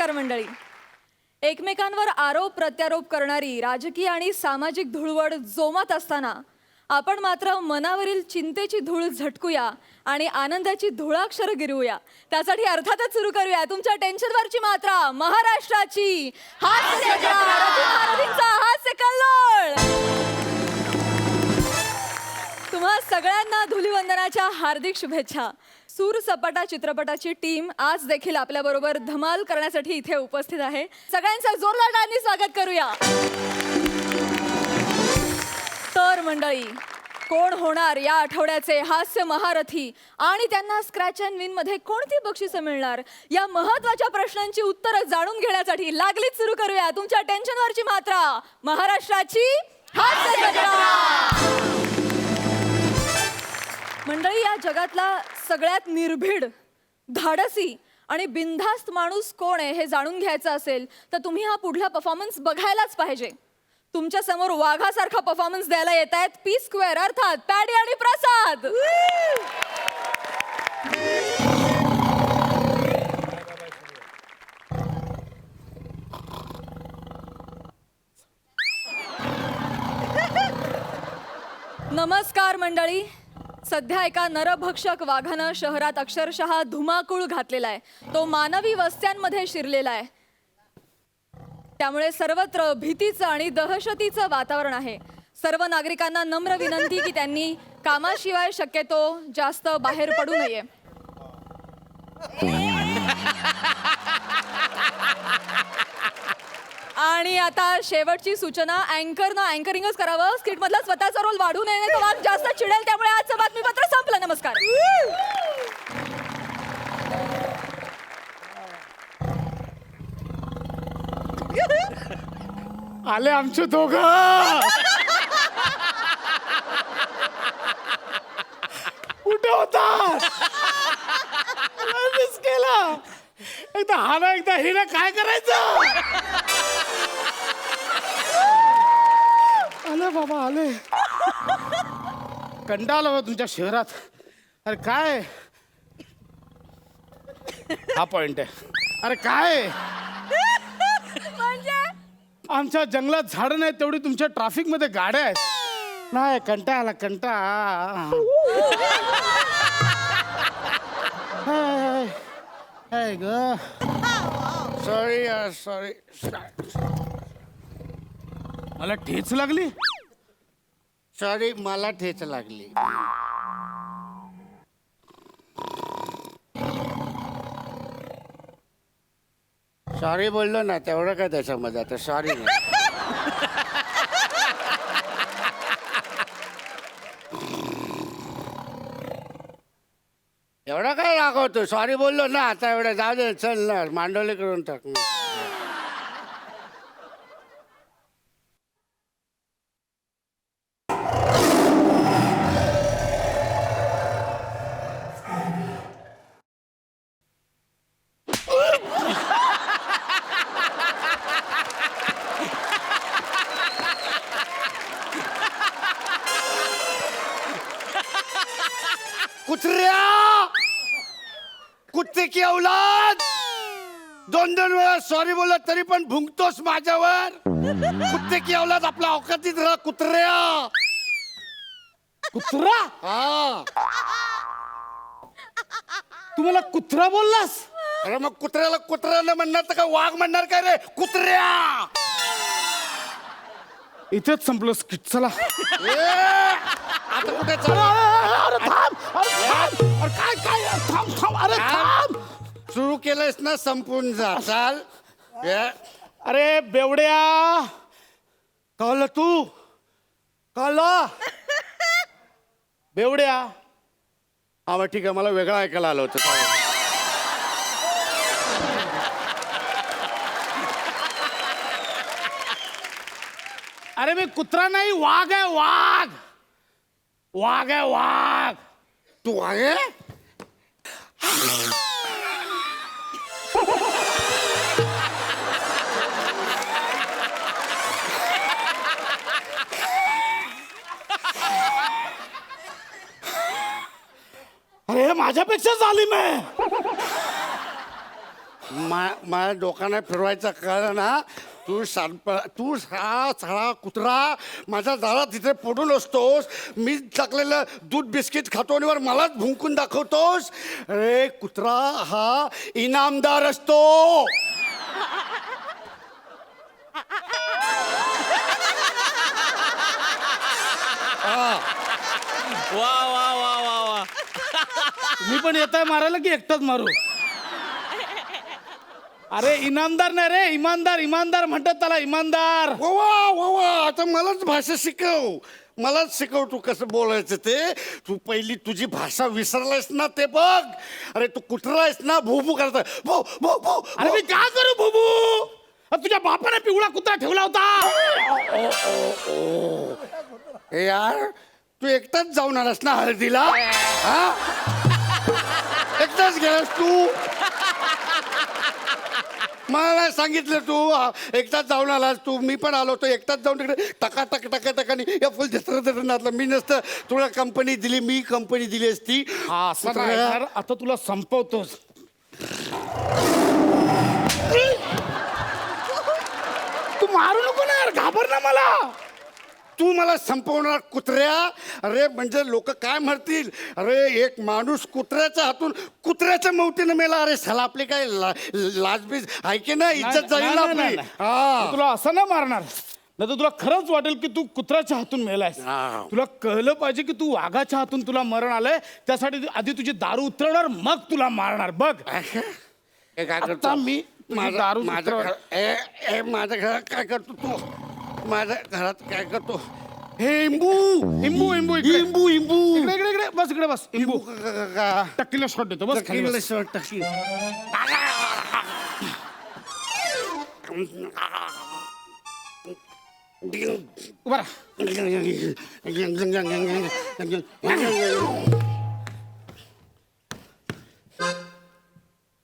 नमस्कार मंडळी. एकमेकांवर आरोप प्रत्यारोप करणारी राजकीय आणि सामाजिक धुळवड जोमात असताना आपण मात्र मनावरील चिंतेची धूळ झटकूया आणि आनंदाची धुळाक्षर गिरवूया. त्यासाठी अर्थातच सुरू करूया तुमच्या टेन्शनवरची मात्रा, महाराष्ट्राची हास्य महारथींचा हास्य कल्लोळ. तुम्हा सगळ्यांना धुलीवंदनाच्या हार्दिक शुभेच्छा. सूर सपाटा चित्रपटाची टीम आज देखील आपल्या बरोबर धमाल करण्यासाठी इथे उपस्थित आहे. सगळ्यांचं जोरदार टाळ्यांनी स्वागत करूया. तर मंडळी, कोण होणार या आठवड्याचे हास्य महारथी आणि त्यांना स्क्रॅच अँड विन मध्ये कोणती बक्षिसं मिळणार या महत्त्वाच्या प्रश्नांची उत्तरं जाणून घेण्यासाठी लागलीच सुरू करूया तुमच्या टेन्शनवरची मात्रा, महाराष्ट्राची हास्य जत्रा. मंडळी, या जगातला सगळ्यात निर्भीड, धाडसी आणि बिनधास्त माणूस कोण आहे हे जाणून घ्यायचं असेल तर तुम्ही हा पुढला परफॉर्मन्स बघायलाच पाहिजे. तुमच्या समोर वाघासारखा परफॉर्मन्स द्यायला येत आहेत पी स्क्वेअर अर्थात पॅडी आणि प्रसाद. नमस्कार मंडळी. सध्या एका नरभक्षक वाघानं शहरात अक्षरशः धुमाकूळ घातलेला आहे. तो मानवी वस्त्यांमध्ये शिरलेला आहे. त्यामुळे सर्वत्र भीतीचं आणि दहशतीचं वातावरण आहे. सर्व नागरिकांना नम्र विनंती की त्यांनी कामाशिवाय शक्यतो जास्त बाहेर पडू नये. आणि आता शेवटची सूचना, अँकरनं अँकरिंगच करावं. स्किट मधला स्वतःचा रोल वाढू नये, तो वाघ जास्त चिडेल. त्यामुळे आजचं बातमीपत्र संपलं. नमस्कार. आले आमचे दोघं. कुठे होता? मिस केला. एकदा हा ना एकदा हे ना, काय करायचं? आले बाबा आले. कंटाळा हो तुमच्या शहरात. अरे काय हा पॉइंट आहे. अरे काय आमच्या जंगलात झाडं नाही तेवढी तुमच्या ट्रॅफिक मध्ये गाड्या आहेत. नाही कंटाळा कंटाळा. ग सॉरी सॉरी. मला ठेच लागली. सॉरी, मला ठेच लागली. सॉरी बोललो ना, तेवढं काय त्याच्यामध्ये आता सॉरी नाही. एवढं काय रागवतो? सॉरी बोललो ना, आता एवढं जाऊ दे. चल ना, मांडवली करून टाक. कुत्र्या, कुत्ते की औलाद, दोन वेळा सॉरी बोलत तरी पण भुंकतोस माझ्यावर. कुत्ते की औलाद, आपल्या औकातीत राहा. कुत्र्या. कुत्रा? हा, तुम्हाला कुत्रा बोललास? अरे मग कुत्र्याला कुत्र्यानं म्हणणार तर का वाघ म्हणणार काय रे? कुत्र्या. इथेच संपलं स्किट. चला. आता कुठे चालला? अरे थांब. अरे काय काय थांब थांब. अरे थांब. सुरू केलंयस ना, संपून जा. चाल. अरे बेवड्या, कळलं तू? कळलं बेवड्या? हा मग ठीक आहे, मला वेगळं ऐकायला आलं होतं. अरे मी कुत्रा नाही, वाघ आहे. वाघ. वाघ आहे वाघ. तू आहे? अरे माझ्यापेक्षा जालिम आहे. माझ्या डोकाने फिरवायचं कळलं ना, तू सगळा कुत्रा माझ्या दारात तिथे पडून असतोस. मी टाकलेलं दूध बिस्किट खातो आणि वर मलाच भुंकून दाखवतोस. अरे कुत्रा हा इनामदार असतो. वा वा वा वा वा. मी पण येत आहे मारायला की एकटाच मारू? अरे इनामदार नाही रे, इमानदार. इमानदार म्हणतात त्याला, इमानदार. वा वा वा, आता मलाच भाषा शिकव. मलाच शिकव तू कसं बोलायचं ते. तू पहिली तुझी भाषा विसरलायस ना ते बघ. अरे तू कुत्रा आहेस ना, भू भू करतोय. भू भू भू. अरे मी काय करू बुबू? तुझ्या बापाने पिवळा कुत्रा ठेवला होता. ए यार, तू एकटाच जाऊन आलास ना हळदीला? हा, एकटाच गेलास तू? मला नाही सांगितलं तू एकटाच जाऊन आलास तू. मी पण आलो होतो एकटाच जाऊन तिकडे टकाटक टकाटकानी या फुल नाचलं. मी नसतं तुला कंपनी दिली, मी कंपनी दिली असती. हा असं नाही यार, आता तुला संपवतोस. तू मारू नको ना यार, घाबर ना मला. तू मला संपवणार कुत्र्या? अरे म्हणजे लोक काय म्हणतील? अरे एक माणूस कुत्र्याच्या हातून कुत्र्याच्या मौतीनं मेला. अरे साला आपली काय लाजबीज आहे की नाही? इज्जत जाईल ना आपली. हा, तुला असं नाही मारणार, नाही तर तुला खरंच वाटेल की तू कुत्र्याच्या हातून मेलायस. हा. तुला कळलं पाहिजे की तू वाघाच्या हातून तुला मरण आलंय. त्यासाठी आधी तुझी दारू उतरवणार, मग तुला मारणार. बघ हे काय आता करतो? मी तुझी दारू उतरवणार. माझ्या घरात काय करतो तू? माझ्या घरात काय करतो? हे इंबू इम्बू इम्बू इकडे. इंबू इंबू इकडे इकडे इकडे बस, इकडे बस. इम्बू टक्कीला शॉट देतो, बस खाली बस. उभा राहा.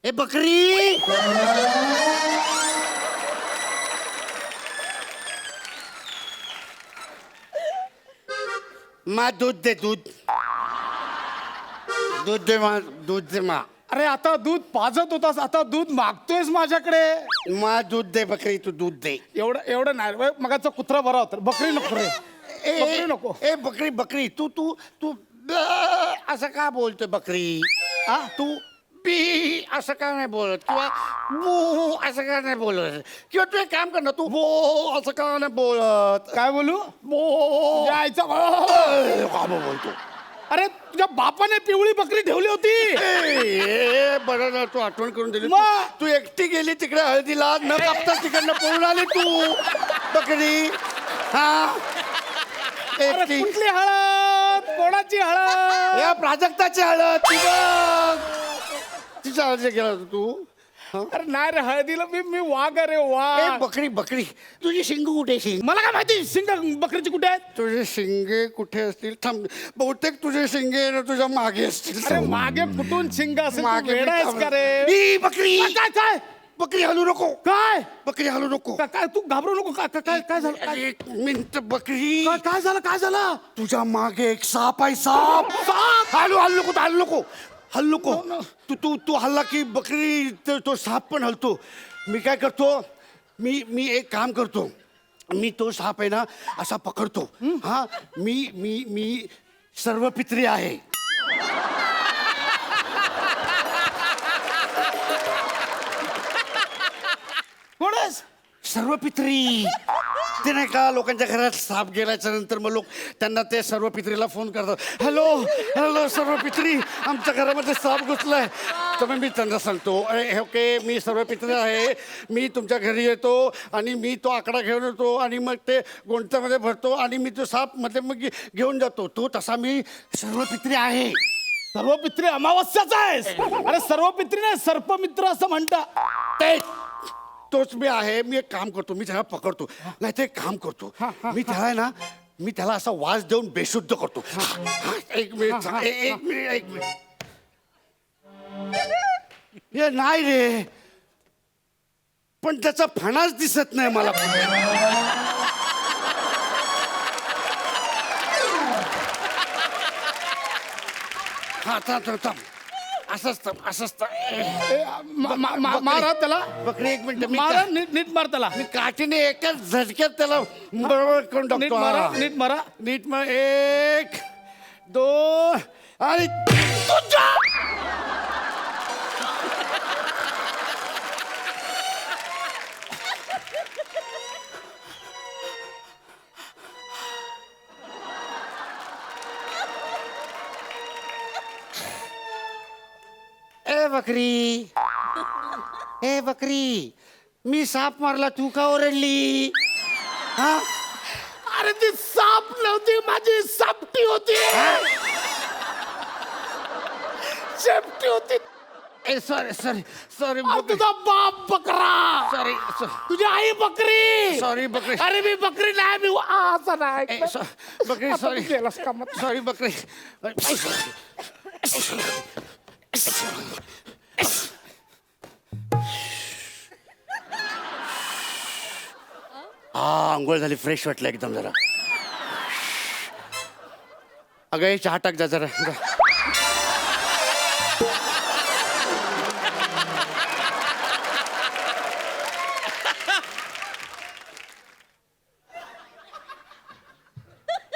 ए बकरी, मा दूध दे. दूध दूध दे मा. दूध दे मा. अरे आता दूध पाजत होतास, आता दूध मागतोयस माझ्याकडे. मा दूध दे बकरी, तू दूध दे. एवढं एवढं नाही रे. मगाचा कुत्रा बरा होता. बकरी नको रे, बकरी नको. ए बकरी बकरी, तू तू तू असं का बोलतोय बकरी? हा, तू बी असं का नाही बोलत, किंवा बो असं का नाही बोलत, किंवा तू एक काम कर ना, तू बो असं का नाही बोलत? काय बोलू? बो जायचं. का बोलतो? अरे तुझ्या बापाने पिवळी बकरी ठेवली होती. ए बरं ना, तू आठवण करून दिली. मग? तू एकटी गेली तिकडे हळदीला, न कापता तिकडनं पळून आली तू बकरी. हा, अरे एकटी. कुठली हळद? कोणाची हळद? या प्राजक्ताची हळद. ती बघ, तिच्या हळदी गेला होता तू. अरे नाही रे, हळदीला मी वाघ. अरे ए वाघ. बकरी बकरी, तुझी शिंग कुठे? शिंग मला काय माहिती शिंग बकरीची कुठे आहेत? तुझे शिंगे कुठे असतील? थांब, बहुतेक तुझे शिंगे ना तुझ्या मागे असतील. अरे मागे कुठून शिंग असेल? तू मागे वेडा आहेस का रे? ई, बकरी काय काय बकरी हलू नको. काय बकरी हलू नको. काय तू घाबरू नको. काय काय काय झालं? काय एक मिनिट बकरी, काय झालं? काय झालं? तुझ्या मागे एक साप आहे. साप. साप. हलू नको, हलू नको, हलू नको. तू तू तू हल्ला की बकरी तो साप पण हलतो. मी काय करतो, मी एक काम करतो. मी तो साप आहे ना असा पकडतो. हा, मी मी मी सर्वपित्री आहे. कोण आहेस? सर्वपित्री. ते नाही का, लोकांच्या घरात साप गेल्याच्या नंतर मग लोक त्यांना ते सर्वपित्रीला फोन करतात. हॅलो हॅलो सर्वपित्री, आमच्या घरामध्ये साप घुसलाय. तर मग मी त्यांना सांगतो, अरे ओके, मी सर्वपित्री आहे, मी तुमच्या घरी येतो आणि मी तो आकडा घेऊन येतो आणि मग ते गोंठ्यामध्ये भरतो आणि मी तो साप मध्ये मग घेऊन जातो. तो तसा मी सर्वपित्री आहे. सर्वपित्री अमावस्याचा आहेस? अरे सर्वपित्री नाही, सर्पमित्र असं म्हणतात. ते तोच मी आहे. मी एक काम करतो, मी त्याला पकडतो. नाही ते एक काम करतो, मी त्याला ना, मी त्याला असा वास देऊन बेशुद्ध करतो. एक मिनिट, एक मिनिट, एक मिनिट. हे नाही रे, पण त्याचा फणाच दिसत नाही मला. हा, थांब थांब थांब. असं असतं असं असतं मारा त्याला बकरी एक मिनिट मारा नीट नीट मार त्याला मी काठीने एकाच झटक्यात त्याला बरोबर करून नीट टाकतो मारा हा. नीट मारा नीट मग 1 2 आणि तुझ्या ए बकरी ए बकरी मी साप मारला तू का ओरडली हा अरे ती साप नव्हती माझी सापटी होती शेपटी होती ए सॉरी सॉरी सॉरी अरे तुझा बाप बकरा सॉरी तुझी आई बकरी सॉरी बकरी अरे मी बकरी नाही मी असं नाही ए, बकरी आता सॉरी तू गेलास कामात. सॉरी बकरी हा आंघोळ झाली फ्रेश वाटलं एकदम जरा अगं हे चहा टाक जा जरा जा.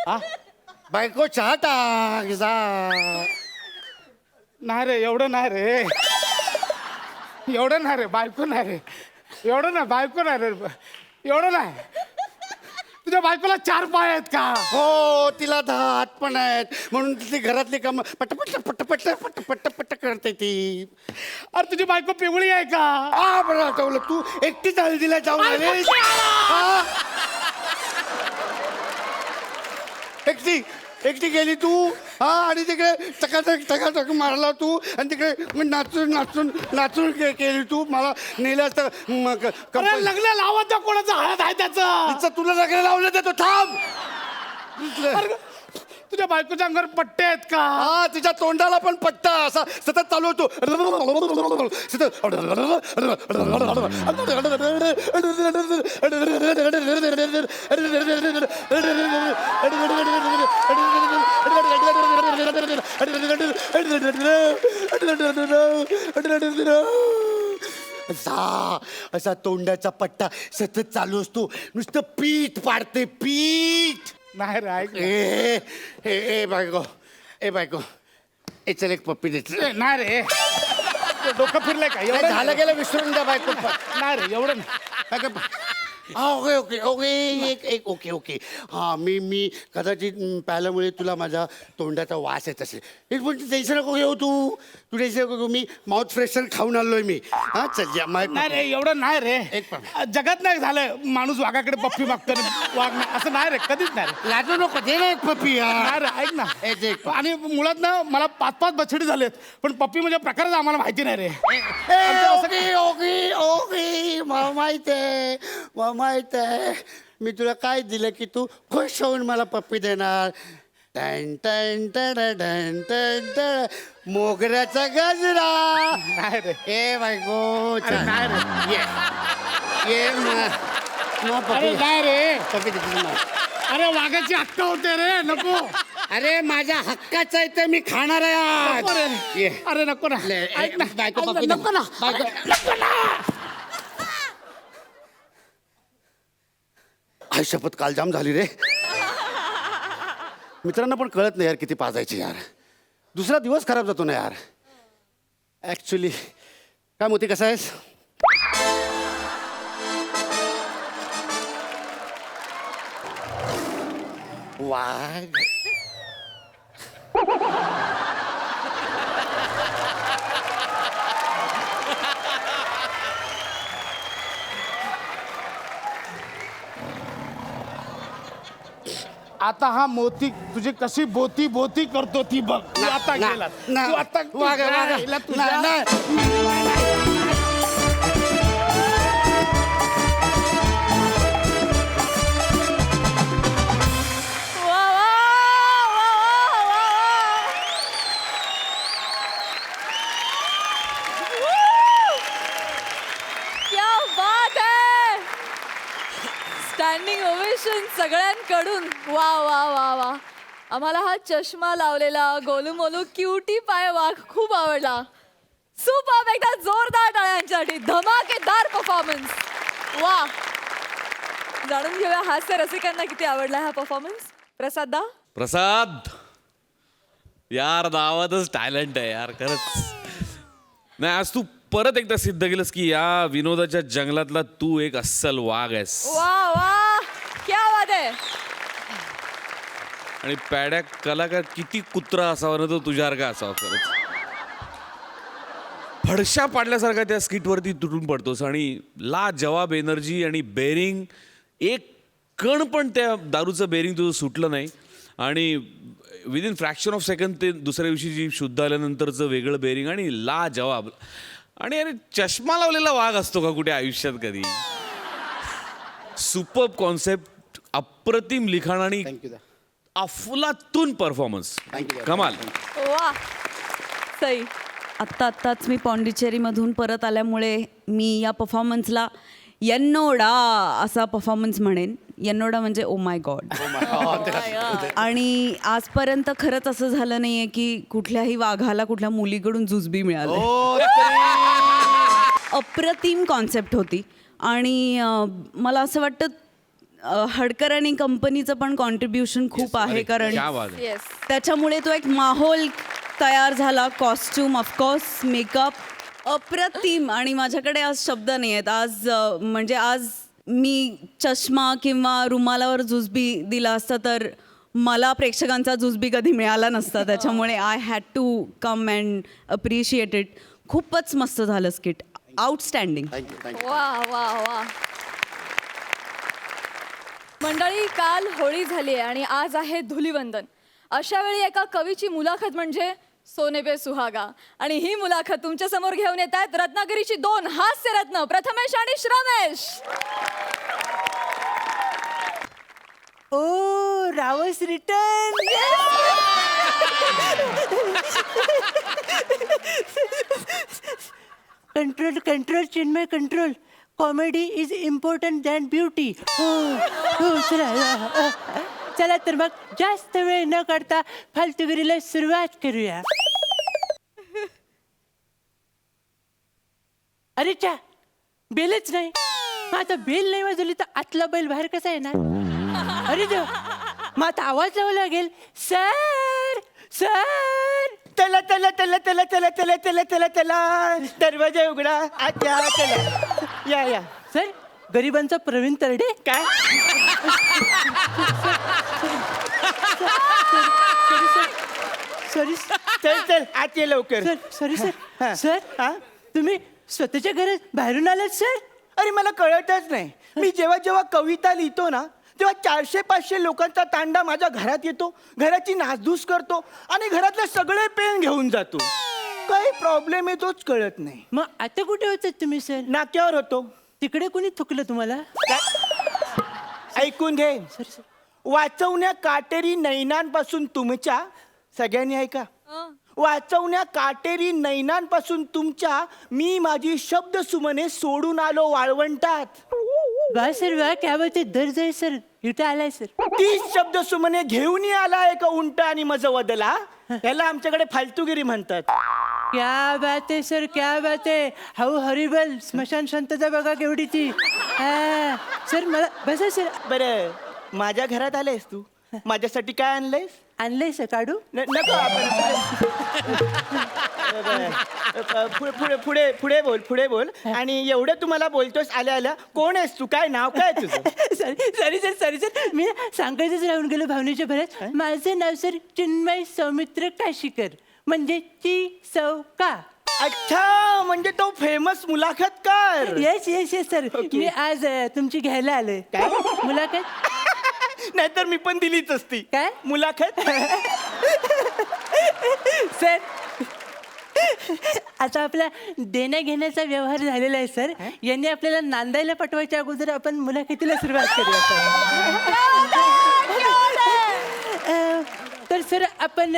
हा? बायको चहा टाक जा नाही रे एवढं नाही रे एवढं नाही रे बायको नाही रे एवढं नाही बायको नाही रे एवढं नाही तुझ्या बायकोला 4 पाय आहेत का हो तिला 10 हात पण आहेत म्हणून ती घरातली काम पटपट पटपट पटपट पट करते ती अरे तुझी बायको पिवळी आहे का आ बरं आठवलं तू एकटीच हळदीला जाऊन आले एकटी एकटी गेली तू हा आणि तिकडे टकाटक मारला तू आणि तिकडे नाचून नाचून नाचून केली तू मला नेलं तर अरे लग्न लावायचं कोणाचं हळद आहे त्याचं तुला लग्न लावलं देतो थांब अरे, तुझ्या बायकोच्या अंगावर पट्टे आहेत का हा तिच्या तोंडाला पण पट्टा असा सतत चालू होतो असा असा तोंडाचा पट्टा सतत चालू असतो नुसतं पीठ पाडते पीठ नाही रे ऐक ना. ए ए ए बायको ए बायको ए चल एक पप्पी देते ए, नाही रे डोकं फिरलंय का एवढं झालं गेलं विसरून द्या बायको नाही रे एवढं नाही हा ओके ओके ओके एक ओके ओके हां मी कदाचित प्यायल्यामुळे तुला माझ्या तोंडाचा वास येत असेल एक पण टेन्शन नको घेऊ तू टेन्शन नको घेऊ मी माउथ फ्रेशर खाऊन आलोय मी हां चल या नाही रे एवढं नाही रे एक पण. जगात नाही झालं माणूस वाघाकडे पप्पी मागतो वाघ नाही असं नाही रे कधीच नाही रे लाजू नको दे ना एक पप्पी नाही रे ऐक ना ए, दे एक. आणि मुळात ना मला 5-5 बछडी झालेत पण पप्पी म्हणजे प्रकारच आम्हाला माहिती नाही रे ओके ओके ओके मला माहित आहे मी तुला काय दिलं की तू खुश होऊन मला पप्पी देणार टन टन टन टन टन टन मोगऱ्याचा गजरा नाही रे ए बायको अरे नाही रे ये पप्पी अरे नाही रे पप्पी दे तुला. अरे वाघाची हक्क होते रे नको अरे माझ्या हक्काचं आहे ते मी खाणार आहे आज. नको रे. ये. अरे नको ना ले, ऐक ना बायको ऐक ना, पप्पी दे. नको ना बायको नको ना आई शपथ कालजाम झाली रे मित्रांना पण कळत नाही यार किती पाजायची यार दुसरा दिवस खराब जातो ना यार ऍक्च्युली काय मोती कसा आहेस वाघ आता हा मोती तुझी कशी बोती बोती करतो ती बघ तू आता गेला तू आता वाघ गेला तुझ्या वा, वा, वा, वा, वा, वा. Woo! क्या बात है स्टँडिंग ओवेशन सगळ्यांकडून वा वा वा वा आम्हाला हा चष्मा लावलेला गोलूमोलू क्युटी पाय वाघ खूप आवडला सुपर, एकदा जोरदार टाळ्यांसाठी धमाकेदार परफॉर्मन्स. वा, जाणून घेऊया हास्य रसिकांना किती आवडला हा परफॉर्मन्स. प्रसाद दा. प्रसाद यार नावातच टॅलेंट आहे यार खरंच. नाही आज तू परत एकदा सिद्ध केलंस की या विनोदाच्या जंगलातला तू एक अस्सल वाघ आहेस. वा वा, क्या बात आहे. आणि पॅड्या कलाकार किती कुत्रा असावा ना तो तुझ्यासारखा असावा खरंच. फडशा पाडल्यासारखा त्या स्किटवरती तुटून पडतोस आणि ला जवाब एनर्जी आणि बेरिंग. एक कण पण त्या दारूचं बेरिंग तुझं सुटलं नाही आणि विदिन फ्रॅक्शन ऑफ सेकंड ते दुसऱ्या दिवशी जी शुद्ध आल्यानंतरचं वेगळं बेरिंग आणि ला जवाब. आणि अरे चष्मा लावलेला वाघ असतो का कुठे आयुष्यात कधी. सुपर कॉन्सेप्ट, अप्रतिम लिखाण आणि थँक्यू अफलातून परफॉर्मन्स. कमाल. वा, सई. आत्ताच मी पॉंडिचेरीमधून परत आल्यामुळे मी या परफॉर्मन्सला यन्नोडा असा परफॉर्मन्स म्हणेन. यन्नोडा म्हणजे ओ माय गॉड. आणि आजपर्यंत खरंच असं झालं नाही आहे की कुठल्याही वाघाला कुठल्या मुलीकडून जुजबी मिळाली. अप्रतिम कॉन्सेप्ट होती आणि मला असं वाटतं हडकर आणि कंपनीचं पण कॉन्ट्रीब्युशन खूप आहे कारण क्या बात आहे. येस. त्याच्यामुळे तो एक माहोल तयार झाला. कॉस्ट्यूम, ऑफकोर्स मेकअप अप्रतिम. आणि माझ्याकडे आज शब्द नाही आहेत. आज म्हणजे आज मी चष्मा किंवा रुमालावर जुजबी दिला असता तर मला प्रेक्षकांचा जुजबी कधी मिळाला नसता. त्याच्यामुळे I had to come and appreciate it. खूपच मस्त झालं स्किट. आउटस्टँडिंग. वा वा वा. मंडळी, काल होळी झाली आहे आणि आज आहे धुलिवंदन. अशा वेळी एका कवीची मुलाखत म्हणजे सोने पे सुहागा. आणि ही मुलाखत तुमच्या समोर घेऊन येत आहेत रत्नागिरीची 2 हास्यरत्न प्रथमेश आणि श्रमेश. ओ रावस return. Control control Chinmay control. Comedy is important than beauty. हो चला चला तर मग जास्त वेळ न करता फालतुगिरीला सुरुवात करूया. अरे चा, बेलच नाही. मग आता बेल नाही वाजवली तर आतला बैल बाहेर कसा येणार. अरे देव, मग आता आवाज लावा लागेल. Sir sir. चला चला चला चला चला चला चला चला चला दरवाजा उघडा. अच्छा चला या या. सर, गरिबांचा प्रवीण तरडे. काय सॉरी चल चल आत ये लवकर. सर. Sorry sir. हा. सर हा? तुम्ही स्वतःच्या घरात बाहेरून आलात सर. अरे मला कळतच नाही. मी जेव्हा जेव्हा कविता लिहितो ना तेव्हा 400-500 लोकांचा तांडा माझ्या घरात येतो, घराची नासधूस करतो आणि घरातले सगळे पेन घेऊन जातो. काही प्रॉब्लेम आहे तोच कळत नाही. मग आता कुठे होतात तुम्ही सर. नाक्यावर होतो. तिकडे कोणी थुकलं तुम्हाला. ऐकून घे. Sir sir. वाचवण्या काटेरी नैनांपासून तुमच्या सगळ्यांनी ऐका. वाचवण्या काटेरी नैनांपासून तुमच्या मी माझी शब्द सुमने सोडून आलो वाळवंटात. वा सर वा, क्या बात आहे. दर्ज आहे सर. इथं आलाय सर. तीच शब्द सुमने घेऊन आला एक उंट आणि मज वदला. याला आमच्याकडे फालतूगिरी म्हणतात. क्या बात आहे सर, क्या बात आहे. How horrible. स्मशान शांतता बघा केवढी ती. हा सर, मला बसा सर. बरं, माझ्या घरात आलेस तू. माझ्यासाठी काय आणलंयस. आणलंय सर. काढू. नको आपण पुढे पुढे पुढे बोल पुढे बोल. आणि एवढं तुम्हाला बोलतोस आल्या आल्या. कोण आहेस तू, काय नाव काय तुझं. Sorry sir, sorry sir. मी सांगायचंच राहून गेलो भावनेच्या भरात. माझं नाव सर चिन्मय सौमित्र काशीकर, म्हणजे ची सौका. अच्छा, म्हणजे तो फेमस मुलाखतकार. Yes yes yes sir. मी आज तुमची घ्यायला आलोय. काय? मुलाखत. नाहीतर मी पण दिलीच असती. काय? मुलाखत. सर, आता आपला देण्या घेण्याचा व्यवहार झालेला आहे सर. यांनी आपल्याला नांदायला पाठवायच्या अगोदर आपण मुलाखतीला सुरुवात करूया सर. तर सर आपण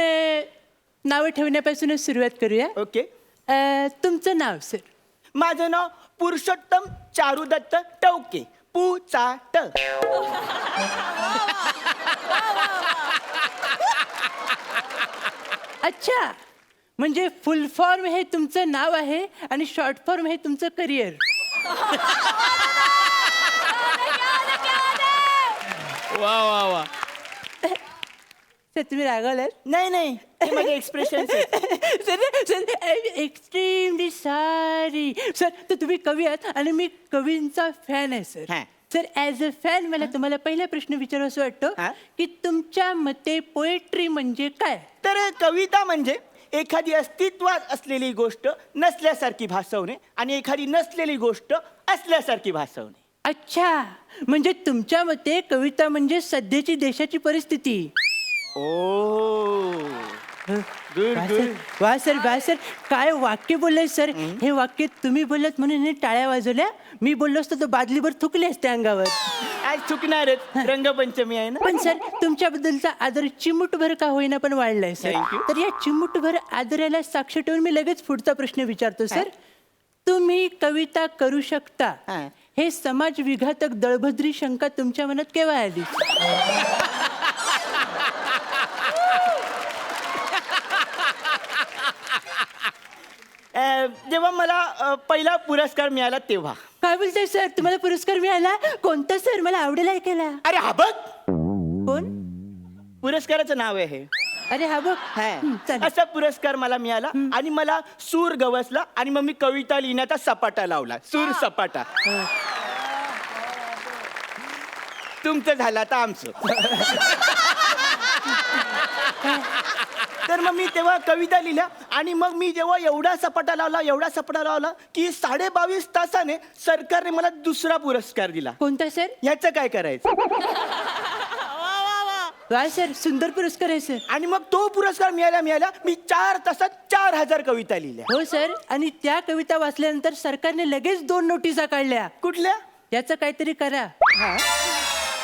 नावं ठेवण्यापासूनच सुरुवात करूया. ओके. तुमचं नाव सर. माझं नाव पुरुषोत्तम चारुदत्त टवके. पुचाट. अच्छा, म्हणजे फुल फॉर्म हे तुमचं नाव आहे आणि शॉर्ट फॉर्म हे तुमचं करिअर. वा वा वा. सर तुम्ही रागवलात? नाही नाही हे माझे expression sir sir extremely sorry sir. तर तुम्ही कवी आहात आणि मी कवींचा फॅन आहे सर. हा. सर ॲज अ फॅन मला तुम्हाला पहिला प्रश्न विचारावा वाटतो हा. की तुमच्या मते पोएट्री म्हणजे काय? तर कविता म्हणजे एखादी अस्तित्वात असलेली गोष्ट नसल्यासारखी भासवणे आणि एखादी नसलेली गोष्ट असल्यासारखी भासवणे. अच्छा, म्हणजे तुमच्या मते कविता म्हणजे सध्याची देशाची परिस्थिती. ओ गुड गुड. वा सर काय वाक्य बोलले सर. हे वाक्य तुम्ही बोलत म्हणून हे टाळ्या वाजवल्या. मी बोललो असतो तर बादलीभर थुकले असते अंगावर. आज चुकणारच, रंगपंचमी आहे ना. पण सर तुमच्याबद्दलचा आदर चिमूटभर का होईना पण वाढलाय सर. Thank you. तर या चिमूटभर आदराला साक्ष ठेवून मी लगेच पुढचा प्रश्न विचारतो सर. तुम्ही कविता करू शकता हा. हे समाज विघातक दळभद्री शंका तुमच्या मनात केव्हा आली? जेव्हा मला पहिला पुरस्कार मिळाला तेव्हा. काय बोलताय सर, तुम्हाला पुरस्कार मिळाला? कोणता सर, मला आवडेल ऐकायला. अरे हा बघ, कोण? पुरस्काराचं नाव आहे हे. अरे हा बघ. चालेल. असा पुरस्कार मला मिळाला आणि मला सूर गवसला आणि मग मी कविता लिहिण्याचा सपाटा लावला. सूर सपाटा. तुमचं झालं आता आमचं. तर मग मी तेव्हा कविता लिहिल्या आणि मग मी जेव्हा एवढा सपाटा लावला की 22.5 तासाने सरकारने मला दुसरा पुरस्कार दिला. कोणता सर? ह्याचं काय करायचं? वा सर, सुंदर पुरस्कार आहे सर. आणि मग तो पुरस्कार मिळाल्या मी 4 तासात 4000 कविता लिहिल्या. हो सर, आणि त्या कविता वाचल्यानंतर सरकारने लगेच 2 नोटिसा काढल्या. कुठल्या? याचं काहीतरी करा.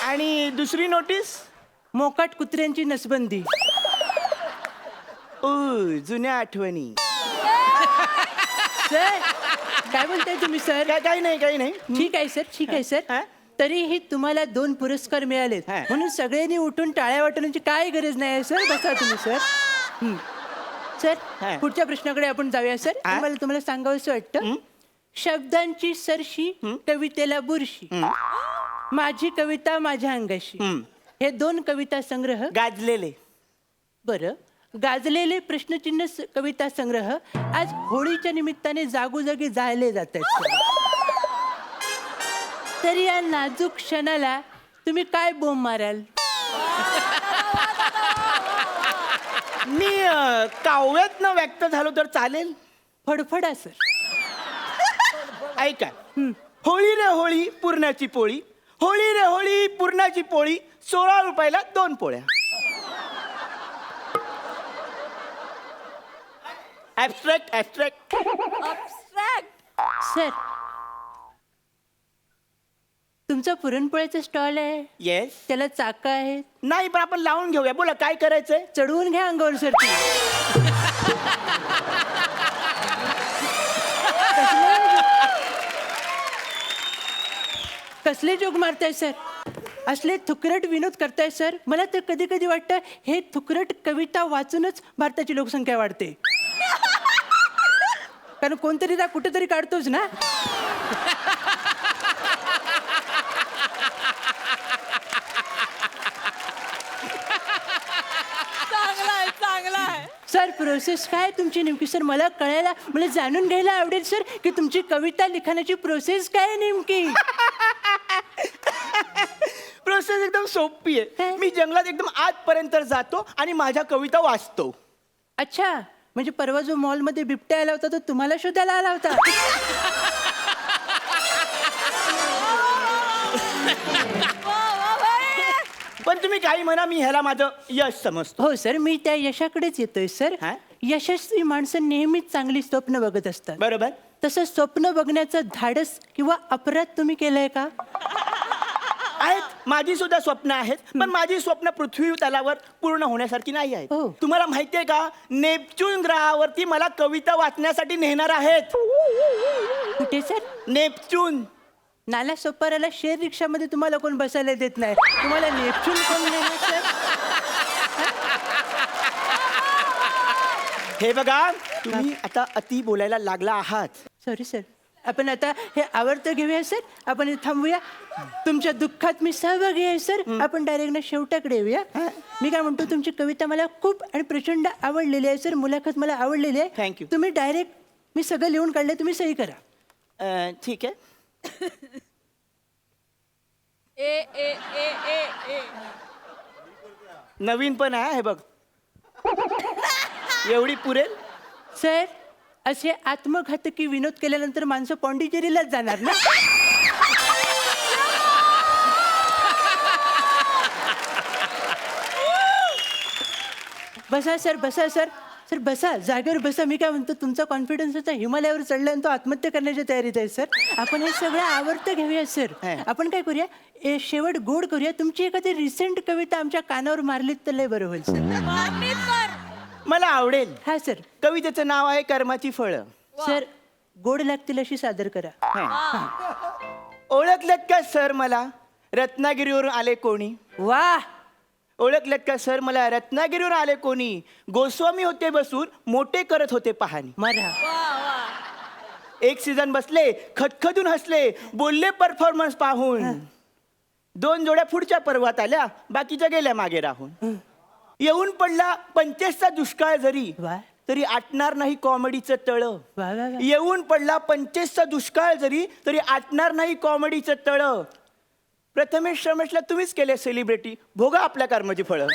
आणि दुसरी नोटीस? मोकाट कुत्र्यांची नसबंदी. ओ जुन्या आठवणी. सर काय बोलताय तुम्ही सर? काही नाही. ठीक आहे सर, ठीक आहे सर. हा? तरीही तुम्हाला 2 पुरस्कार मिळालेत हा. म्हणून सगळ्यांनी उठून टाळ्या वाटण्याची काय गरज नाही आहे सर. बसा तुम्ही सर. सर हा. पुढच्या प्रश्नाकडे आपण जाऊया सर. हा? मला तुम्हाला सांगावंसं वाटतं. शब्दांची सरशी, कवितेला बुरशी, माझी कविता माझ्या अंगाशी, हे 2 कविता संग्रह. गाजलेले. बरं, गाजलेले प्रश्नचिन्ह कविता संग्रह आज होळीच्या निमित्ताने जागोजागी जाळले जात आहेत. तर या नाजूक क्षणाला तुम्ही काय बोंब माराल? मी काव्यातनं व्यक्त झालो तर चालेल? फडफडा सर. ऐका. होळी रे होळी पुरणाची पोळी, होळी रे होळी पुरणाची पोळी, 16 रुपयाला 2 पोळ्या. ऍबस्ट्रॅक्ट. सर तुमचा पुरणपोळ्याचा स्टॉल आहे, येस. त्याला चाका आहेत. नाही पण आपण लावून घेऊया. बोला काय करायचंय? चढवून घ्या अंगावर सर. कसले जोक मारताय सर? असले थुकरट विनोद करताय सर. मला तर कधी कधी वाटतं हे थुकरट कविता वाचूनच भारताची लोकसंख्या वाढते. कारण कोणतरी त्या कुठेतरी काढतोच ना. सर प्रोसेस काय तुमची नेमकी सर? मला कळायला, मला जाणून घ्यायला आवडेल सर की तुमची कविता लिखाणाची प्रोसेस काय आहे नेमकी. प्रोसेस एकदम सोपी आहे. काय? मी जंगलात एकदम आतपर्यंत जातो आणि माझ्या कविता वाचतो. अच्छा, म्हणजे परवा जो मॉलमध्ये बिबट्या आला होता तो तुम्हाला शोधायला आला होता. पण तुम्ही काही म्हणा, मी ह्याला माझं यश समजतो. हो सर, मी त्या यशाकडेच येतोय सर. हा? यशस्वी माणसं नेहमीच चांगली स्वप्न बघत असतात. बरोबर. तसं स्वप्न बघण्याचं धाडस किंवा अपराध तुम्ही केलंय का? आहेत, माझी सुद्धा स्वप्न आहेत, पण माझी स्वप्न पृथ्वी तलावर पूर्ण होण्यासारखी नाही आहेत. हो. तुम्हाला माहितीये का, नेपच्यून ग्रहावरती मला कविता वाचण्यासाठी नेणार आहेत. कुठे सर? नेपच्यून. नाला सोपाराला शेअर रिक्षामध्ये तुम्हाला कोण बसायला देत नाही, तुम्हाला नेपच्यून कोण नेणार सर? हे बघा तुम्ही आता अति बोलायला लागला आहात. Sorry sir. आपण आता हे आवडतं घेऊया सर. आपण हे थांबूया. तुमच्या दुःखात मी सहभागी आहे सर. आपण डायरेक्ट ना शेवटाकडे येऊया. मी काय म्हणतो, तुमची कविता मला खूप आणि प्रचंड आवडलेली आहे सर. मुलाखत मला आवडलेली आहे. Thank you. तुम्ही डायरेक्ट मी सगळं लिहून काढले, तुम्ही सही करा. ठीक आहे. ए ए ए ए ए नवीन पण आहे हे बघ. एवढी पुरेल. सर, असे आत्मघातकी विनोद केल्यानंतर माणसं पॉंडिचेरीलाच जाणार ना. बसा सर, बसा सर. सर बसा, जागेवर बसा. मी काय म्हणतो, तुमचा कॉन्फिडन्स आता हिमालयावर चढला आणि तो आत्महत्या करण्याच्या तयारीत आहे सर. आपण हे सगळं आवडतं घेऊया सर. आपण काय करूया, शेवट गोड करूया. तुमची एखादी रिसेंट कविता आमच्या कानावर मारलीत तर लय बरं होईल सर. मला आवडेल. हा सर. कवितेचं नाव आहे कर्माची फळं. सर, गोड लागतील अशी सादर करा. ओळखलेत का सर मला रत्नागिरीवरून आले कोणी? वा. ओळखलेत का सर मला रत्नागिरीवरून आले कोणी? गोस्वामी होते बसून मोठे करत होते पहाणी. मारा. एक सीझन बसले खदखदून हसले, बोलले परफॉर्मन्स पाहून. 2 जोड्या पुढच्या पर्वात आल्या, बाकीच्या गेल्या मागे राहून. येऊन पडला 25चा दुष्काळ जरी, वा. तरी आटणार नाही कॉमेडीचं तळ. वा वा वा. येऊन पडला 25चा दुष्काळ जरी, तरी आटणार नाही कॉमेडीचं तळ. प्रथमेश रमेशला तुम्हीच केले सेलिब्रिटी, भोगा आपल्या कर्माची फळं.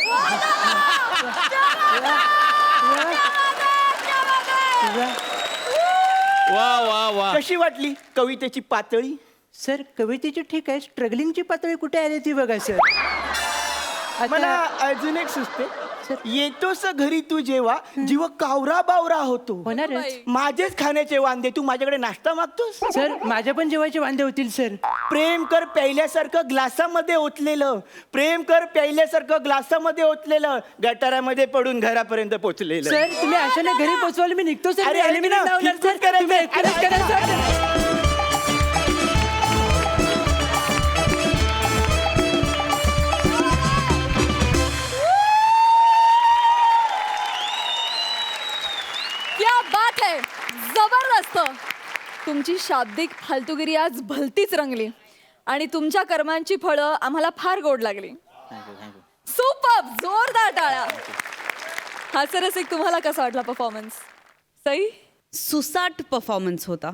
वा वा वा. कशी वाटली कवितेची पातळी? सर, कवितेची ठीक आहे, स्ट्रगलिंगची पातळी कुठे आली ती बघा सर. मला आता अजून एक सुचते. सर. येतोस घरी तू जेव्हा, जीव कावरा बावरा होतो. होणारच. माझेच खाण्याचे वांदे, तू माझ्याकडे नाश्ता मागतोस? सर, माझ्या पण जेवायचे वांदे होतील सर. प्रेम कर प्यायल्यासारखं ग्लासामध्ये ओतलेलं, प्रेम कर प्यायल्यासारखं ग्लासामध्ये ओतलेलं, गटारामध्ये पडून घरापर्यंत पोचलेलं. सर, तुम्ही अशाने घरी पोचवाल, मी निघतो सर. अरे, अरे, Eliminate ना, लावणार कितपत सर. करायचं? तुम्ही एकटेच अरे, करा सर. क्या बात है, जबरदस्त. तुमची शाब्दिक फालतूगिरी आज भलतीच रंगली आणि तुमच्या कर्मांची फळं आम्हाला फार गोड लागली. सुपर, जोरदार टाळ्या. हास्यरसिक, तुम्हाला कसा वाटला परफॉर्मन्स? सई? सुसाट परफॉर्मन्स होता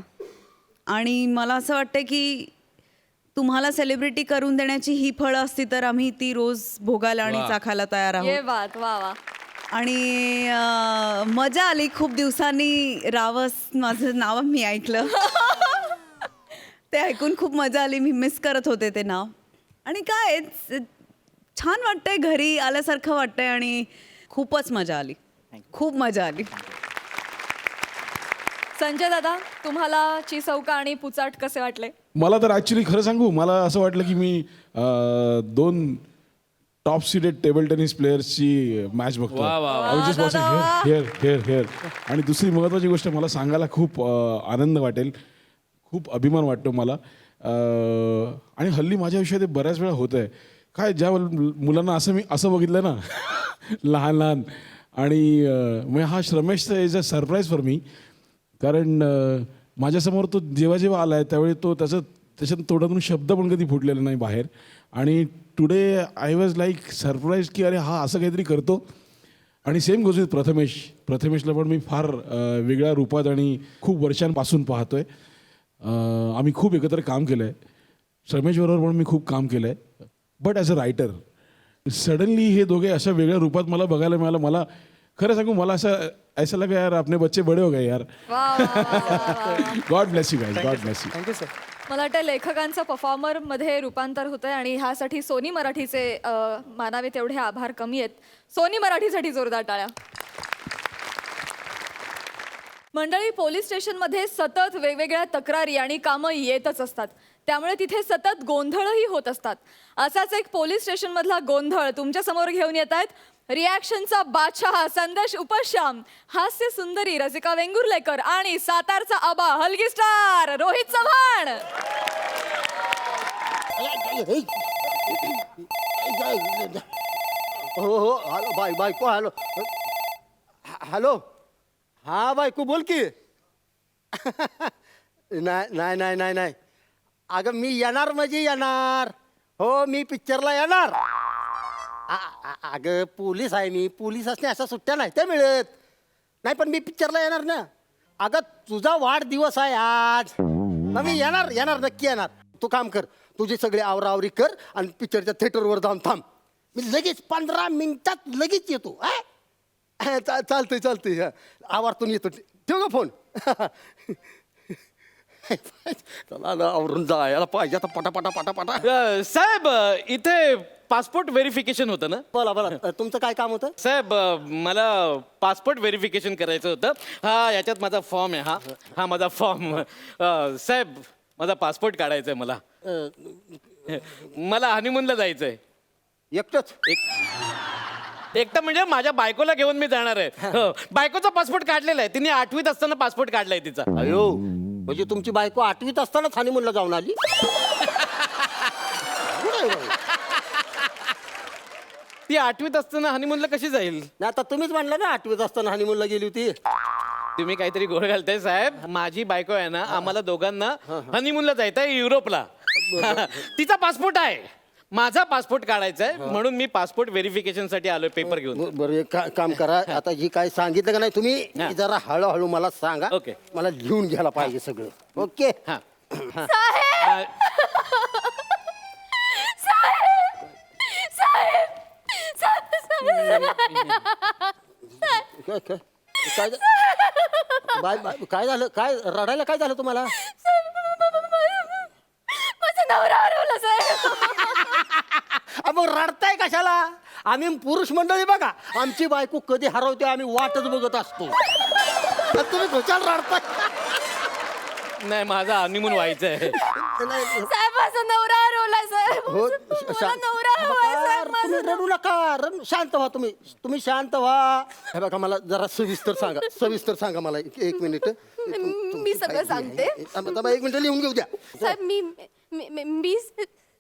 आणि मला असं वाटतं की तुम्हाला सेलिब्रिटी करून देण्याची ही फळं असती तर आम्ही ती रोज भोगायला आणि वा. चाखायला तयार ये आहोत. बात, वा वा. आणि मजा आली. खूप दिवसांनी रावस माझं नाव मी ऐकलं. ते ऐकून खूप मजा आली. मी मिस करत होते ते नाव. आणि काय छान वाटतंय, घरी आल्यासारखं वाटतंय आणि खूपच मजा आली. खूप मजा आली. संजय दादा, तुम्हाला चिसौका आणि पुचाट कसे वाटले? मला तर ॲक्च्युली खरं सांगू, मला असं वाटलं की मी 2 टॉप सीडेड टेबल टेनिस प्लेयर्सची मॅच बघतो. वा, वा, वा. I was just watching here. आणि दुसरी महत्त्वाची गोष्ट, मला सांगायला खूप आनंद वाटेल, खूप अभिमान वाटतो मला. आणि हल्ली माझ्या आयुष्यात हे बऱ्याच वेळा होतं आहे. काय ज्या मुलांना मी असं बघितलं ना लहान लहान, आणि म्हणजे हा रमेशचा is a surprise for me. कारण माझ्यासमोर तो जेव्हा आला आहे त्यावेळी तो त्याच्यात तोंडातून शब्द पण कधी फुटलेला नाही बाहेर. आणि today I was like surprise की अरे हा असं काहीतरी करतो. आणि सेम गोष्ट प्रथमेशला पण मी फार वेगळ्या रूपात आणि खूप वर्षांपासून पाहतो आहे. आम्ही खूप एकत्र काम केलं आहे. रमेशबरोबर पण मी खूप काम केलं आहे, but as a writer. Suddenly हे दोघे अशा वेगळ्या रूपात मला बघायला मिळालं. मला खरं सांगू, मला ऐसा लगा यार आपने बच्चे बड़े हो गए यार. God bless you guys, God bless you. Thank you sir. मला वाटतं लेखकांचं परफॉर्मरमध्ये रूपांतर होतंय आणि ह्यासाठी सोनी मराठीचे मानावे तेवढे आभार कमी आहेत. सोनी मराठीसाठी जोरदार टाळ्या. मंडळी, पोलीस स्टेशनमध्ये सतत वेगवेगळ्या तक्रारी आणि कामं येतच असतात, त्यामुळे तिथे सतत गोंधळही होत असतात. असाच एक पोलीस स्टेशनमधला गोंधळ तुमच्या समोर घेऊन येत आहेत रिॲक्शनचा बादशाह संदेश उपश्याम, हास्य सुंदरी रसिका वेंगुर्लेकर आणि सातारचा आबा हलगी स्टार रोहित चव्हाण. हो हॅलो बायको हॅलो. हॅलो हा बायको बोल की नाही नाही नाही नाही नाही अगं मी येणार म्हणजे येणार हो मी पिक्चरला येणार अगं पोलीस आहे मी पोलीस असणे अशा सुट्ट्या नाही त्या मिळत नाही पण मी पिक्चरला येणार ना अगं तुझा वाढदिवस आहे आज मग मी येणार येणार नक्की येणार तू काम कर तुझी सगळी आवरावरी कर आणि पिक्चरच्या थिएटरवर जाऊन थांब मी लगेच 15 मिनिटात लगेच येतो चालतंय चालतंय आवारतून येतो ठेव का फोन चला ना आवरून जायला पाहिजे आता पटापटा पटापटा साहेब इथे पासपोर्ट व्हेरिफिकेशन होतं ना बोला बोला तुमचं काय काम होतं साहेब मला पासपोर्ट व्हेरिफिकेशन करायचं होतं हा याच्यात माझा फॉर्म आहे हा माझा फॉर्म साहेब माझा पासपोर्ट काढायचा आहे मला हनीमूनला जायचं आहे एकटंच एकटा म्हणजे माझ्या बायकोला घेऊन मी जाणार आहे बायकोचा पासपोर्ट काढलेला आहे तिने 8वीत असताना पासपोर्ट काढलाय तिचा अयो म्हणजे तुमची बायको 8वीत असतानाच हनीमूनला जाऊन आली ती 8वीत असताना हनीमूनला कशी जाईल नाही आता तुम्हीच म्हणलं ना 8वीत असताना हनीमूनला गेली होती तुम्ही काहीतरी गोळ घालताय साहेब माझी बायको आहे ना आम्हाला दोघांना हनीमूनला जायचं आहे युरोपला तिचा पासपोर्ट आहे माझा पासपोर्ट काढायचा आहे म्हणून मी पासपोर्ट व्हेरिफिकेशन साठी आलोय पेपर घेऊन बरं एक काम करा आता जी काय सांगितलं का नाही तुम्ही जरा हळूहळू मला सांगा ओके. मला लिहून घ्यायला पाहिजे सगळं ओके हा साहेब साहेब साहेब काय काय काय बाय बाय काय झालं काय रडायला काय झालं तुम्हाला माझा नवरा हरवला साहेब मग रडताय कशाला आम्ही पुरुष मंडळी बघा आमची बायको कधी हरवते आम्ही वाटच बघत असतो तर तुम्ही खुशाल रडताय नाही माझा हनीमून व्हायचं आहे साहेब माझा नवरा हरवला साहेब हो मला नवरा हवाय साहेब तुम्ही रडू नका शांत व्हा तुम्ही शांत व्हा हे बघा मला जरा सविस्तर सांगा मला एक मिनिट मी सगळं सांगते एक मिनिट लिहून घेऊ द्या साहेब मी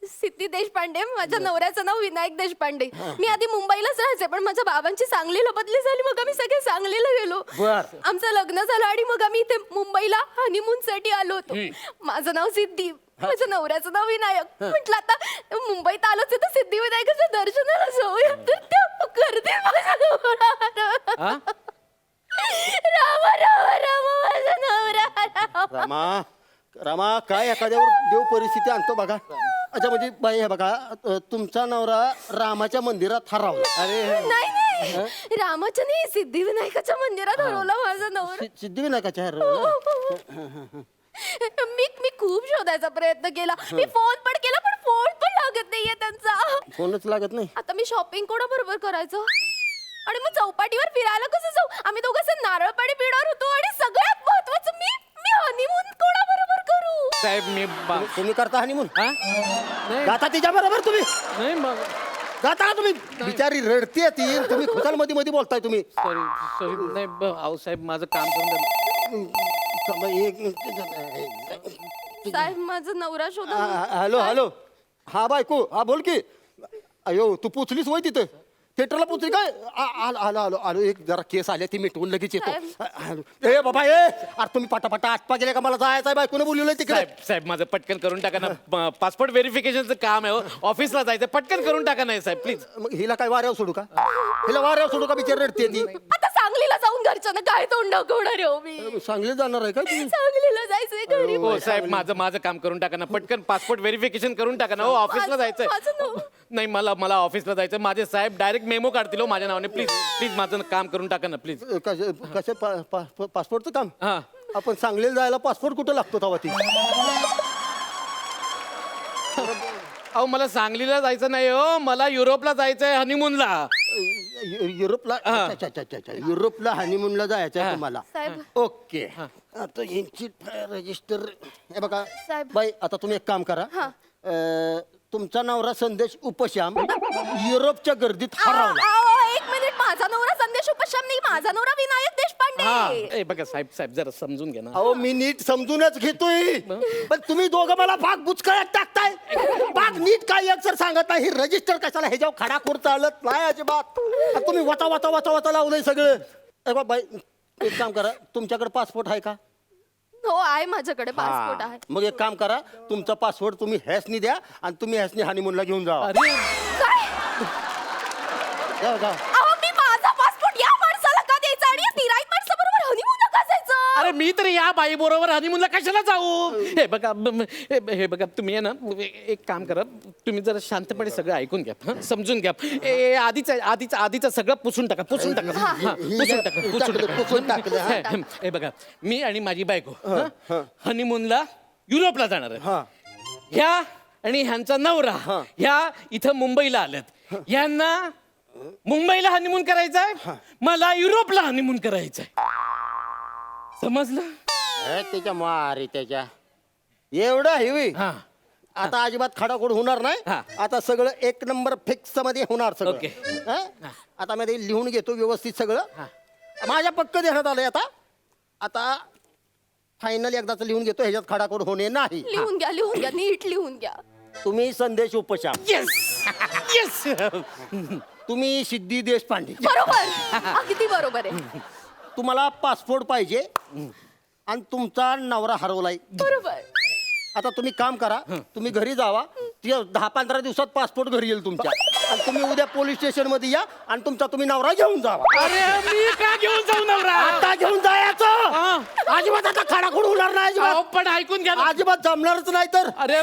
सिद्धी देशपांडे माझ्या नवऱ्याचं नाव विनायक देशपांडे मी आधी मुंबईलाच राहायचे पण माझ्या बाबांची सांगलीला बदली झाली मग आम्ही सगळे सांगलीला गेलो बर. आमचं लग्न झालं आणि मग आम्ही इथे मुंबईला हनीमून साठी आलो होतो माझं नाव सिद्धी माझ्या नवऱ्याचं नाव विनायक म्हटलं आता मुंबईत आलोच तर सिद्धी विनायकाच्या दर्शनाला जाऊया तर त्या गर्दीत माझा नवरा हरवला. रामा रामा रामा माझा नवरा रामा काय एखाद्यावर देव परिस्थिती आणतो बघा अच्छा म्हणजे बाई हे बघा तुमचा नवरा रामाच्या मंदिरात हरवला अरे नाही रामाच्या नाही सिद्धिविनायकाच्या मंदिरात हरवला माझा नवरा सिद्धिविनायकाच्या हरवला मी खूप शोधायचा प्रयत्न केला मी फोन पण केला पण फोन पण लागत नाहीये त्यांचा फोनच लागत नाही आता मी शॉपिंग कोणाबरोबर करायचं आणि मग चौपाटीवर फिरायला कसं जाऊ आम्ही दोघं नारळ पाणी पिणार होतो आणि सगळ्यात महत्वाचं मी हनीमून कोणाबरोबर करू साहेब मी तुम्ही करता हनीमून हा? नाही जाता तिच्या बरोबर तुम्ही नाही मग जाता का तुम्ही बिचारी रडते ती तुम्ही खुशाल मध्ये मध्ये बोलताय तुम्ही सॉरी नाही अहो साहेब माझं काम करून एक मिनिट साहेब माझा नवरा शोधा हॅलो हॅलो हा बायको हा बोल की अयो तू पोचलीस होय तिथं थिएटरला पोचली काय आलो आलो आलो आलो एक जरा केस आले ती मिटवून लगेच येतो ए बाबा अरे तुम्ही पटापटा आटपा गेले का मला जायचं आहे बायकोने बोलवलंय तिकडे साहेब माझं पटकन करून टाका ना पासपोर्ट व्हेरिफिकेशनचं काम आहे ऑफिसला जायचं पटकन करून टाका नाही साहेब प्लीज मग हिला काय वाऱ्यावर सोडू का हिला वाऱ्यावर सोडू का बिचार रडते ती आता सांगलीला जाऊन घरच्यांना काय तोंड दाखवणार आहे हो मी सांगली जाणार आहे का तुम्ही सांगलीला जायचंय घरी हो साहेब माझं काम करून टाका ना पटकन पासपोर्ट व्हेरिफिकेशन करून टाका ना हो ऑफिसला माझं जायचंय नाव. नाही मला ऑफिसला जायचं माझे साहेब डायरेक्ट मेमो काढतील हो माझ्या नावाने प्लीज प्लीज माझं काम करून टाका ना प्लीज कसे पासपोर्टचं काम हा आपण सांगलीला जायला पासपोर्ट कुठं लागतो तेव्हा ती अहो मला सांगलीला जायचं नाही हो मला युरोपला जायचंय हनीमूनला युरोपला अच्छा, अच्छा, अच्छा, अच्छा. युरोपला हनीमूनला जायचं आहे तुम्हाला साहेब. ओके आता यांची रजिस्टर हे बघा साहेब. बाई आता तुम्ही एक काम करा तुमचा नवरा संदेश उपश्याम युरोपच्या गर्दीत हरवला एक मिनिट माझा नवरा संदेश उपश्याम नाही माझा नवरा विनायक देशपांडे ए बघा साहेब जरा समजून घ्या ना अहो मी नीट समजूनच घेतोय पण तुम्ही दोघं मला भाग बुचकळ्यात टाकताय भाग नीट काय एक सर सांगत नाही रजिस्टर कशाला ह्याच्यावर खडाखोर चालत नाही अजिबात तुम्ही वचा वचा वचा वचा लावलंय सगळं बाई एक काम करा, तुमच्याकडे पासपोर्ट आहे का? हो आहे माझ्याकडे पासपोर्ट आहे. मग एक काम करा, तुमचा पासपोर्ट तुम्ही हॅसनी द्या आणि तुम्ही हॅसनी हनीमूनला घेऊन जा. काय जा. अहो मी माझा पासपोर्ट या माणसाला का द्यायचा आणि या तिराईत माणसाबरोबर हनीमूनला का जायचं? अरे मी तर या बाई बरोबर हनीमूनला कशाला जाऊ? हे बघा हे बघा, तुम्ही आहे ना एक काम करा, तुम्ही जरा शांतपणे सगळं ऐकून घ्या, हं? समजून घ्या. आधीचं सगळं पुसून टाका, पुसून टाका, हां, पुसून टाका. हे बघा, मी आणि माझी बायको हनीमूनला युरोपला जाणार आहे. ह्या आणि ह्यांचा नवरा ह्या इथं मुंबईला आल्यात. ह्यांना मुंबईला हनीमून करायचंय, मला युरोपला हनीमून करायचंय. समजलं? त्याच्या मारी त्याच्या एवढं हेवी. आता अजिबात खडाखोड होणार नाही. आता सगळं एक नंबर फिक्स मध्ये होणार सगळं. ओके. हं? आता मी ते लिहून घेतो व्यवस्थित सगळं. माझ्या पक्क देण्यात आलंय. आता फायनल एकदाच लिहून घेतो, ह्याच्यात खडाखोड होणे नाही. लिहून घ्या नीट लिहून घ्या. तुम्ही संदेश उपशाम, येस येस. तुम्ही सिद्धी देशपांडे. बरोबर, अगदी बरोबर आहे. तुम्हाला पासपोर्ट पाहिजे आणि तुमचा नवरा हरवलाय. बरोबर. आता तुम्ही काम करा, तुम्ही घरी जावा. 10-15 दिवसात पासपोर्ट घरी येईल तुमच्या. आणि तुम्ही उद्या पोलीस स्टेशन मध्ये या आणि तुमचा तुम्ही नवरा घेऊन जावा. अरे मी का घेऊन जाऊ नवरा? आता घेऊन जायचं. अजिबात आता खडाखोड होणार नाही. अहो, अजिबात पण ऐकून घ्या ना. अजिबात जमणारच नाही तर. अरे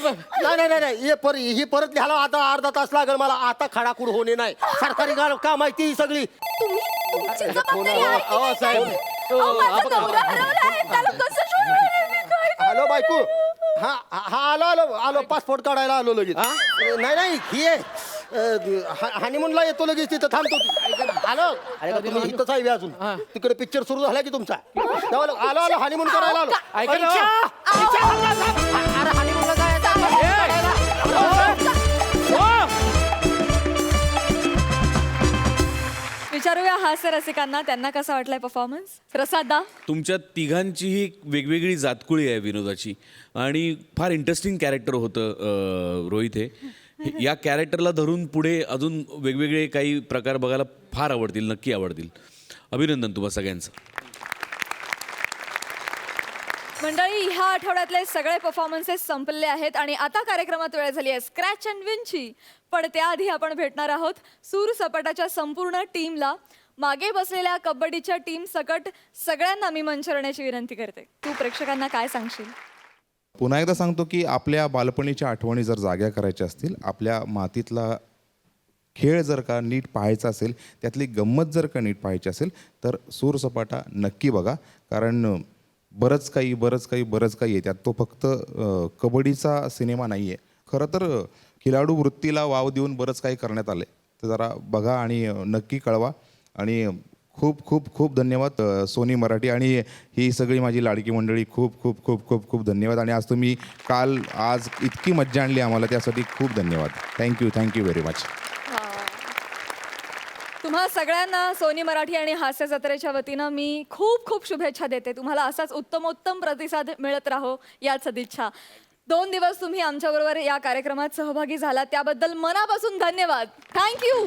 नाही ही परत लिहायला आता अर्धा तास लागेल मला. आता खडाखोड होणे नाही. सरकारी काम आहे ती सगळी. तुमची जबाबदारी आहे की नाही? साहेब. अहो, माझा नवरा हरवला आहे, त्याला कसं शोधणार मी? काय करू? हॅलो बायको. हा आलो पासपोर्ट काढायला आलो लगेच. नाही ही हनीमूनला येतो लगेच, तिथं थांबतो. आलो. अरे का तुम्ही इथंच आहे अजून? तिकडे पिक्चर सुरू झाला की तुमचा? आलो हनीमून करायला आलो. ऐका ना. अरे हनीमूनला जायचं. विचारूया हास्य रसिकांना त्यांना कसा वाटलाय परफॉर्मन्स. प्रसादा, तुमच्या तिघांचीही एक वेगवेगळी जातकुळी आहे विनोदाची आणि फार इंटरेस्टिंग कॅरेक्टर होतं रोहित हे. या कॅरेक्टरला धरून पुढे अजून वेगवेगळे काही प्रकार बघायला फार आवडतील, नक्की आवडतील. अभिनंदन तुम्हा सगळ्यांचं. मंडळी, ह्या आठवड्यातले सगळे परफॉर्मन्सेस संपलेले आहेत आणि आता कार्यक्रमात वेळ झाली आहे स्क्रॅच अँड विनची. पण त्याआधी आपण भेटणार आहोत सूर सपाटाच्या संपूर्ण टीमला. मागे बसलेल्या कबड्डीच्या टीम सकट सगळ्यांना मी मंच करण्याची विनंती करते. तू प्रेक्षकांना काय सांगशील? पुन्हा एकदा सांगतो की आपल्या बालपणीच्या आठवणी जर जाग्या करायच्या असतील, आपल्या मातीतला खेळ जर का नीट पाहायचा असेल, त्यातली गंमत जर का नीट पाहायची असेल तर सूर सपाटा नक्की बघा. कारण बरंच काही आहे त्यात. तो फक्त कबड्डीचा सिनेमा नाही आहे. खरं तर खिलाडू वृत्तीला वाव देऊन बरंच काही करण्यात आलं आहे. तर जरा बघा आणि नक्की कळवा. आणि खूप खूप खूप धन्यवाद सोनी मराठी आणि ही सगळी माझी लाडकी मंडळी. खूप खूप खूप खूप खूप धन्यवाद. आणि आज तुम्ही आज इतकी मज्जा आणली आम्हाला, त्यासाठी खूप धन्यवाद. Thank you very much. तुम्हा सगळ्यांना सोनी मराठी आणि हास्य जत्रेच्या वतीनं मी खूप खूप शुभेच्छा देते. तुम्हाला असाच उत्तमोत्तम प्रतिसाद मिळत राहो याच सदिच्छा. 2 दिवस तुम्ही आमच्याबरोबर या कार्यक्रमात सहभागी झाला त्याबद्दल मनापासून धन्यवाद. थँक्यू.